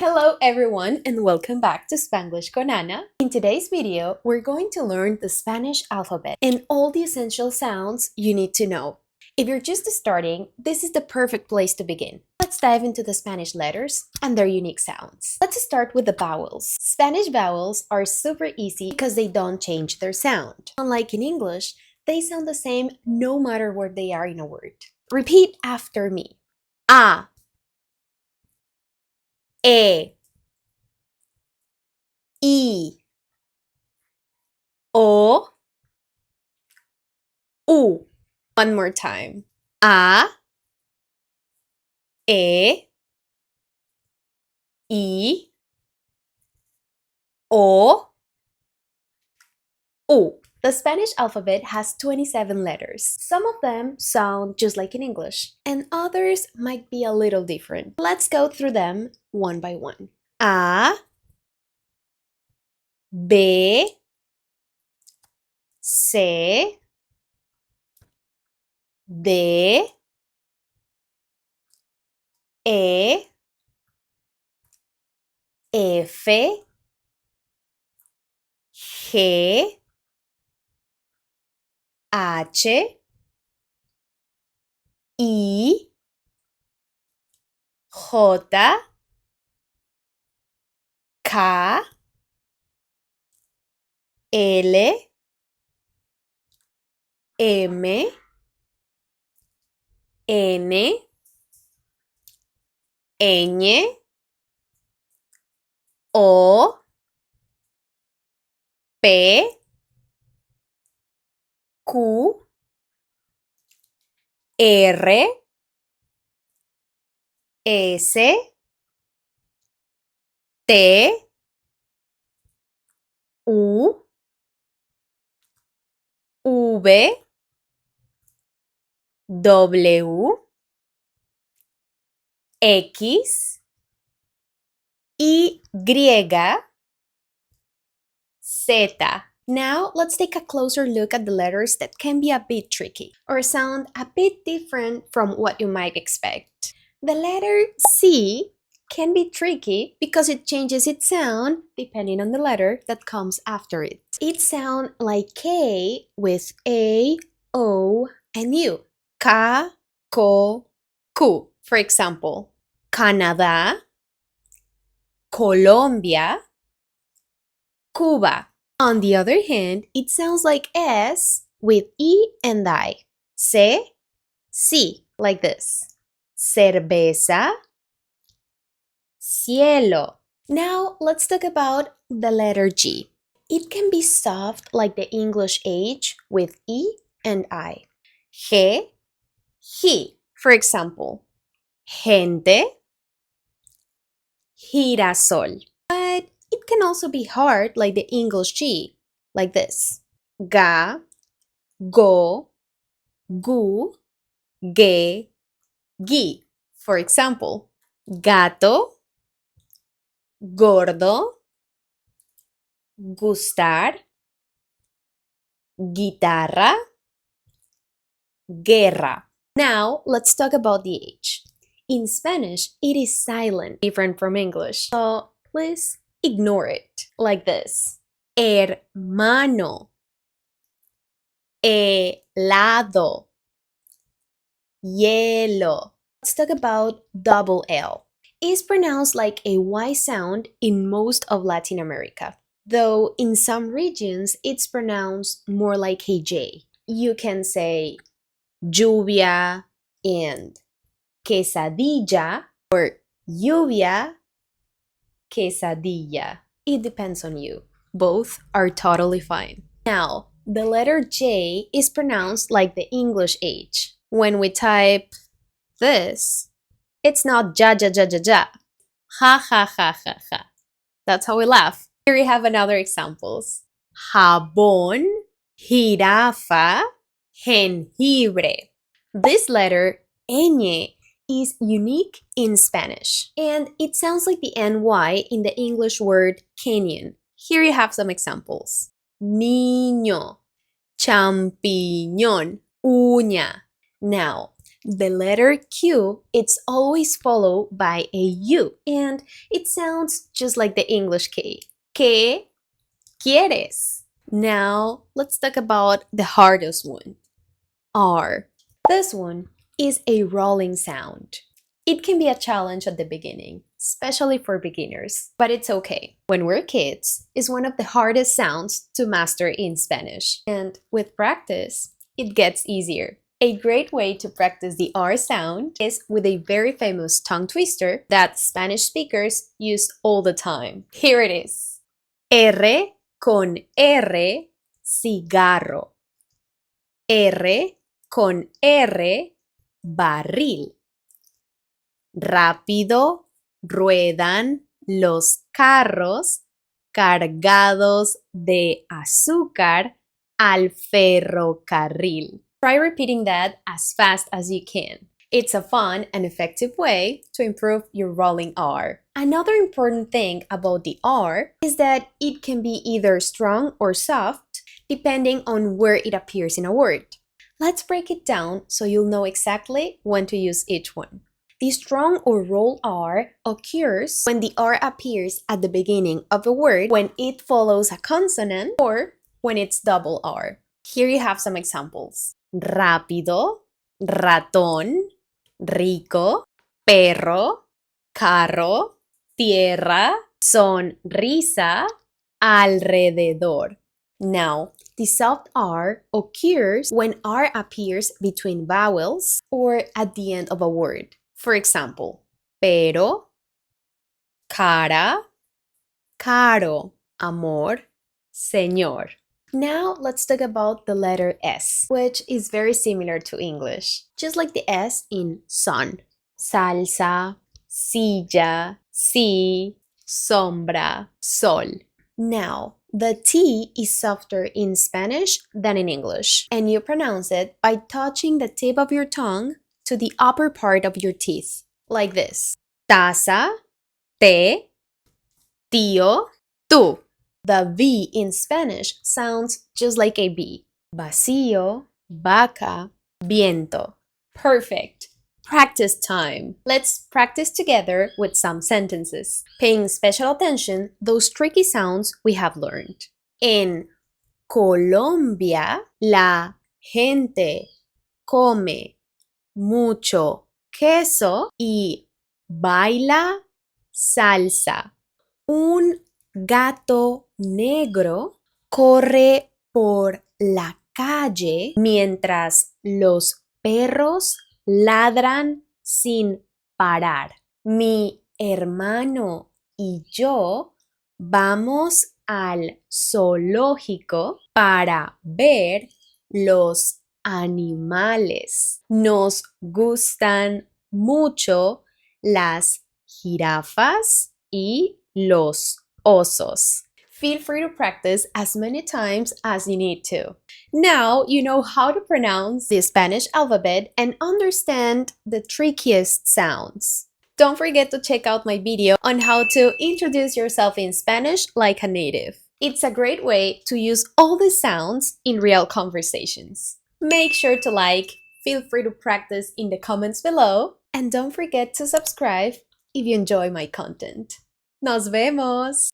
Hello everyone and welcome back to Spanglish con Ana. In today's video, we're going to learn the Spanish alphabet and all the essential sounds you need to know. If you're just starting, this is the perfect place to begin. Let's dive into the Spanish letters and their unique sounds. Let's start with the vowels. Spanish vowels are super easy because they don't change their sound. Unlike in English, they sound the same no matter where they are in a word. Repeat after me. A, E, I, O, U. One more time. A, E, I, O, U. The Spanish alphabet has 27 letters. Some of them sound just like in English, and others might be a little different. Let's go through them one by one. A, B, C, D, E, F, G, H, I, J, K, L, M, N, Ñ, O, P, Q, R, S, T, U, V, W, X, Y, Z. Now, let's take a closer look at the letters that can be a bit tricky or sound a bit different from what you might expect. The letter C can be tricky because it changes its sound depending on the letter that comes after it. It sounds like K with A, O, and U. Ka, ko, ku. For example, Canada, Colombia, Cuba. On the other hand, it sounds like S with E and I. Se, si, like this. Cerveza, cielo. Now, let's talk about the letter G. It can be soft like the English H with E and I. G, he. For example, gente, girasol. But it can also be hard like the English G, like this. Ga, go, gu, ge, gi. For example, gato, gordo, gustar, guitarra, guerra. Now, let's talk about the H. In Spanish, it is silent, different from English. So please ignore it, like this. Hermano, helado, hielo. Let's talk about double L. It's pronounced like a Y sound in most of Latin America, though in some regions it's pronounced more like a J. You can say lluvia and quesadilla or lluvia, quesadilla. It depends on you. Both are totally fine. Now, the letter J is pronounced like the English H. When we type this, it's not ja ja ja ja ja. Ha ha ha ha ha. That's how we laugh. Here we have another examples. Jabón, jirafa, jengibre. This letter, ñ, is unique in Spanish, and it sounds like the NY in the English word canyon. Here you have some examples. Niño, champiñón, uña. Now, The letter Q, it's always followed by a U, and it sounds just like the English K. ¿Qué quieres? Now, let's talk about the hardest one, R. This one is a rolling sound. It can be a challenge at the beginning, especially for beginners, but it's okay. When we're kids, it's one of the hardest sounds to master in Spanish, and with practice, it gets easier. A great way to practice the R sound is with a very famous tongue twister that Spanish speakers use all the time. Here it is. R con R, cigarro. R con R, barril. Rápido ruedan los carros cargados de azúcar al ferrocarril. Try repeating that as fast as you can. It's a fun and effective way to improve your rolling R. Another important thing about the R is that it can be either strong or soft, depending on where it appears in a word. Let's break it down so you'll know exactly when to use each one. The strong or roll R occurs when the R appears at the beginning of a word when it follows a consonant or when it's double R. Here you have some examples. Rápido, ratón, rico, perro, carro, tierra, sonrisa, alrededor. Now, the soft R occurs when R appears between vowels or at the end of a word. For example, pero, cara, caro, amor, señor. Now let's talk about the letter S, which is very similar to English, just like the S in sun. Salsa, silla, sí, sombra, sol. Now, the T is softer in Spanish than in English, and you pronounce it by touching the tip of your tongue to the upper part of your teeth, like this. Taza, té, tío, tú. The V in Spanish sounds just like a B. Vacío, vaca, viento. Perfect. Practice time. Let's practice together with some sentences, paying special attention those tricky sounds we have learned. En Colombia, la gente come mucho queso y baila salsa. Un gato negro corre por la calle mientras los perros ladran sin parar. Mi hermano y yo vamos al zoológico para ver los animales. Nos gustan mucho las jirafas y los osos. Feel free to practice as many times as you need to. Now you know how to pronounce the Spanish alphabet and understand the trickiest sounds. Don't forget to check out my video on how to introduce yourself in Spanish like a native. It's a great way to use all the sounds in real conversations. Make sure to like, feel free to practice in the comments below, and don't forget to subscribe if you enjoy my content. ¡Nos vemos!